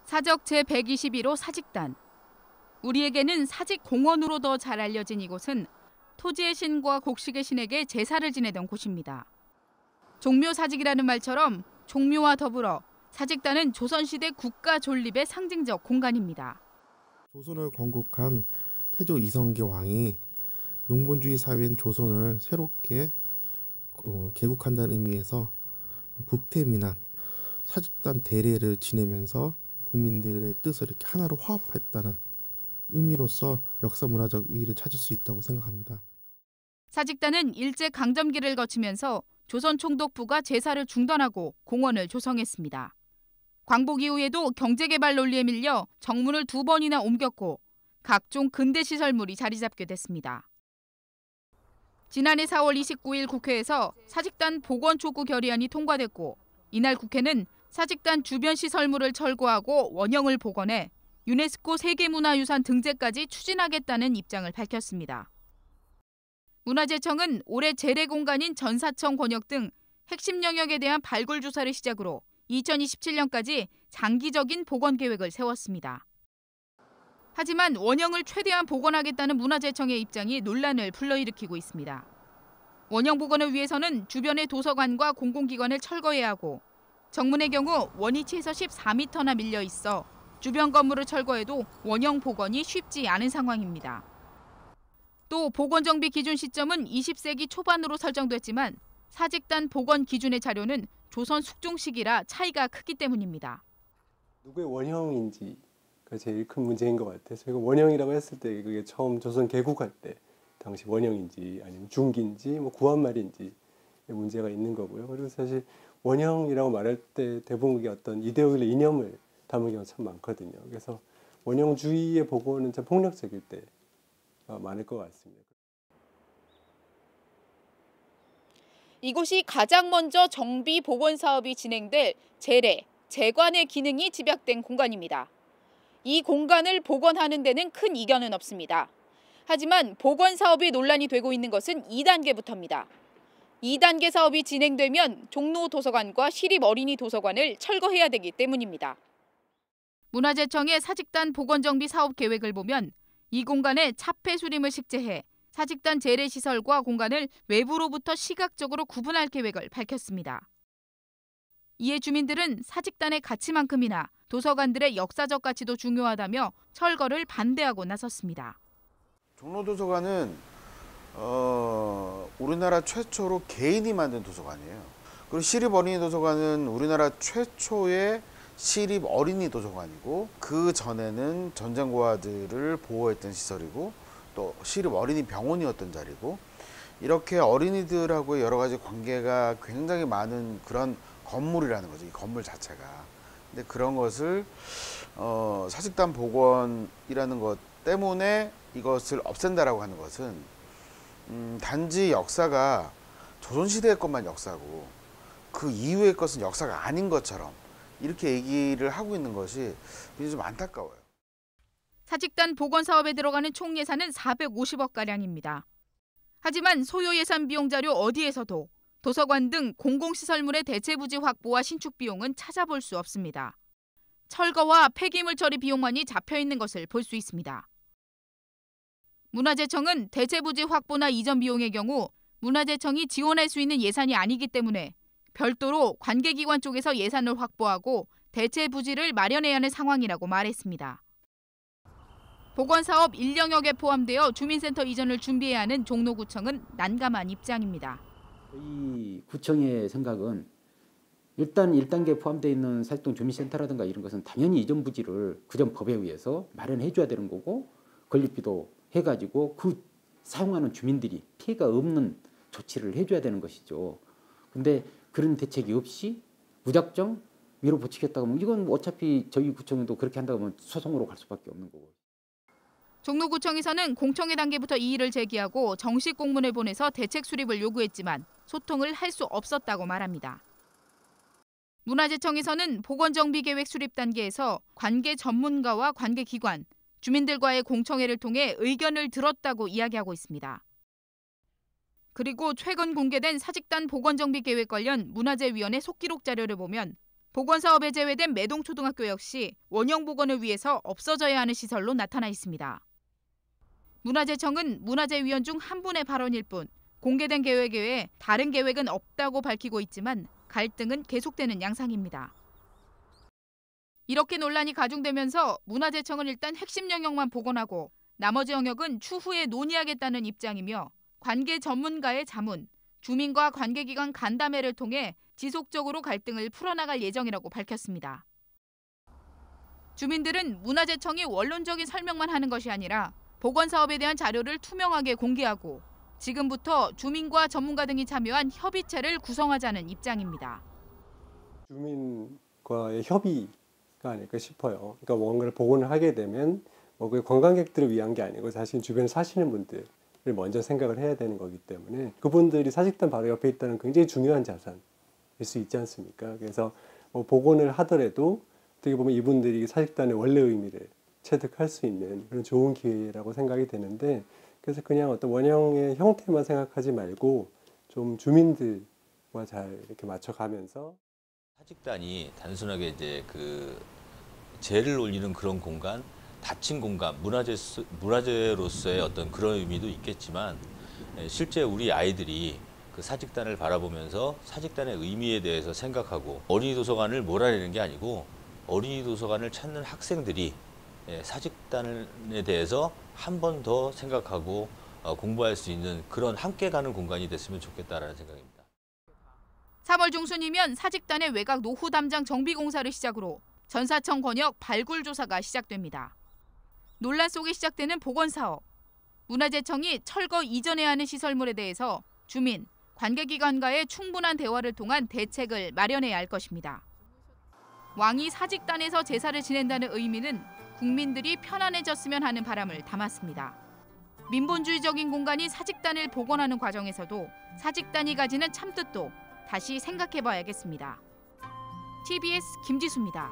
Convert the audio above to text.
사적 제121호 사직단. 우리에게는 사직 공원으로 더 잘 알려진 이곳은 토지의 신과 곡식의 신에게 제사를 지내던 곳입니다. 종묘사직이라는 말처럼 종묘와 더불어 사직단은 조선시대 국가 존립의 상징적 공간입니다. 조선을 건국한 태조 이성계 왕이 농본주의 사회인 조선을 새롭게 개국한다는 의미에서 북태민한 사직단 대례를 지내면서 국민들의 뜻을 이렇게 하나로 화합했다는 의미로서 역사문화적 의의를 찾을 수 있다고 생각합니다. 사직단은 일제강점기를 거치면서 조선 총독부가 제사를 중단하고 공원을 조성했습니다. 광복 이후에도 경제개발 논리에 밀려 정문을 2번이나 옮겼고 각종 근대시설물이 자리 잡게 됐습니다. 지난해 4월 29일 국회에서 사직단 복원 촉구 결의안이 통과됐고 이날 국회는 사직단 주변 시설물을 철거하고 원형을 복원해 유네스코 세계문화유산 등재까지 추진하겠다는 입장을 밝혔습니다. 문화재청은 올해 재래공간인 전사청 권역 등 핵심 영역에 대한 발굴 조사를 시작으로 2027년까지 장기적인 복원 계획을 세웠습니다. 하지만 원형을 최대한 복원하겠다는 문화재청의 입장이 논란을 불러일으키고 있습니다. 원형 복원을 위해서는 주변의 도서관과 공공기관을 철거해야 하고 정문의 경우 원위치에서 14m나 밀려 있어 주변 건물을 철거해도 원형 복원이 쉽지 않은 상황입니다. 또 복원 정비 기준 시점은 20세기 초반으로 설정됐지만 사직단 복원 기준의 자료는 조선 숙종 시기라 차이가 크기 때문입니다. 누구의 원형인지가 제일 큰 문제인 것 같아요. 저희가 원형이라고 했을 때 그게 처음 조선 개국할 때 당시 원형인지 아니면 중기인지 구한말인지 문제가 있는 거고요. 그리고 사실 원형이라고 말할 때 대부분 그게 어떤 이데올리 이념을 담은 경우가 참 많거든요. 그래서 원형주의의 복원은 참 폭력적일 때 많을 것 같습니다. 이곳이 가장 먼저 정비 복원 사업이 진행될 재래, 재관의 기능이 집약된 공간입니다. 이 공간을 복원하는 데는 큰 이견은 없습니다. 하지만 복원 사업이 논란이 되고 있는 것은 2단계부터입니다. 2단계 사업이 진행되면 종로도서관과 시립어린이도서관을 철거해야 되기 때문입니다. 문화재청의 사직단 복원정비 사업 계획을 보면 이 공간에 차폐수림을 식재해 사직단 재래시설과 공간을 외부로부터 시각적으로 구분할 계획을 밝혔습니다. 이에 주민들은 사직단의 가치만큼이나 도서관들의 역사적 가치도 중요하다며 철거를 반대하고 나섰습니다. 종로도서관은 우리나라 최초로 개인이 만든 도서관이에요. 그리고 시립어린이도서관은 우리나라 최초의 시립어린이도서관이고 그 전에는 전쟁고아들을 보호했던 시설이고 또 시립어린이병원이었던 자리고 이렇게 어린이들하고의 여러 가지 관계가 굉장히 많은 그런 건물이라는 거죠. 이 건물 자체가. 근데 그런 것을 사직단 복원이라는 것 때문에 이것을 없앤다라고 하는 것은 단지 역사가 조선시대의 것만 역사고 그 이후의 것은 역사가 아닌 것처럼 이렇게 얘기를 하고 있는 것이 굉장히 좀 안타까워요. 사직단 복원 사업에 들어가는 총 예산은 450억가량입니다. 하지만 소요 예산 비용 자료 어디에서도 도서관 등 공공시설물의 대체 부지 확보와 신축 비용은 찾아볼 수 없습니다. 철거와 폐기물 처리 비용만이 잡혀 있는 것을 볼 수 있습니다. 문화재청은 대체 부지 확보나 이전 비용의 경우 문화재청이 지원할 수 있는 예산이 아니기 때문에 별도로 관계기관 쪽에서 예산을 확보하고 대체 부지를 마련해야 하는 상황이라고 말했습니다. 복원사업 1영역에 포함되어 주민센터 이전을 준비해야 하는 종로구청은 난감한 입장입니다. 이 구청의 생각은 일단 1단계에 포함되어 있는 사직동 주민센터라든가 이런 것은 당연히 이전 부지를 그전 법에 의해서 마련해 줘야 되는 거고 건립비도 해가지고 그 사용하는 주민들이 피해가 없는 조치를 해줘야 되는 것이죠. 근데 그런 대책이 없이 무작정 밀어붙이겠다고 하면 이건 어차피 저희 구청도 그렇게 한다고 하면 소송으로 갈 수밖에 없는 거고. 종로구청에서는 공청회 단계부터 이의를 제기하고 정식 공문을 보내서 대책 수립을 요구했지만 소통을 할 수 없었다고 말합니다. 문화재청에서는 복원정비계획 수립 단계에서 관계 전문가와 관계기관, 주민들과의 공청회를 통해 의견을 들었다고 이야기하고 있습니다. 그리고 최근 공개된 사직단 복원정비 계획 관련 문화재위원회 속기록 자료를 보면 복원사업에 제외된 매동초등학교 역시 원형 복원을 위해서 없어져야 하는 시설로 나타나 있습니다. 문화재청은 문화재위원 중 한 분의 발언일 뿐 공개된 계획 외에 다른 계획은 없다고 밝히고 있지만 갈등은 계속되는 양상입니다. 이렇게 논란이 가중되면서 문화재청은 일단 핵심 영역만 복원하고 나머지 영역은 추후에 논의하겠다는 입장이며 관계 전문가의 자문, 주민과 관계기관 간담회를 통해 지속적으로 갈등을 풀어나갈 예정이라고 밝혔습니다. 주민들은 문화재청이 원론적인 설명만 하는 것이 아니라 복원 사업에 대한 자료를 투명하게 공개하고 지금부터 주민과 전문가 등이 참여한 협의체를 구성하자는 입장입니다. 주민과의 협의가 아닐까 싶어요. 그러니까 뭔가를 복원을 하게 되면 그 관광객들을 위한 게 아니고 사실 주변에 사시는 분들을 먼저 생각을 해야 되는 거기 때문에 그분들이 사직단 바로 옆에 있다는 굉장히 중요한 자산일 수 있지 않습니까? 그래서 복원을 하더라도 어떻게 보면 이분들이 사직단의 원래 의미를 체득할 수 있는 그런 좋은 기회라고 생각이 되는데, 그래서 그냥 어떤 원형의 형태만 생각하지 말고 좀 주민들과 잘 이렇게 맞춰가면서 사직단이 단순하게 이제 그 재를 올리는 그런 공간, 닫힌 공간, 문화재로서의 어떤 그런 의미도 있겠지만 실제 우리 아이들이 그 사직단을 바라보면서 사직단의 의미에 대해서 생각하고 어린이 도서관을 몰아내는 게 아니고 어린이 도서관을 찾는 학생들이 사직단에 대해서 한 번 더 생각하고 공부할 수 있는 그런 함께 가는 공간이 됐으면 좋겠다라는 생각입니다. 3월 중순이면 사직단의 외곽 노후 담장 정비 공사를 시작으로 전사청 권역 발굴 조사가 시작됩니다. 논란 속에 시작되는 복원 사업. 문화재청이 철거 이전해야 하는 시설물에 대해서 주민, 관계기관과의 충분한 대화를 통한 대책을 마련해야 할 것입니다. 왕이 사직단에서 제사를 지낸다는 의미는 국민들이 편안해졌으면 하는 바람을 담았습니다. 민본주의적인 공간이 사직단을 복원하는 과정에서도 사직단이 가지는 참뜻도 다시 생각해봐야겠습니다. TBS 김지수입니다.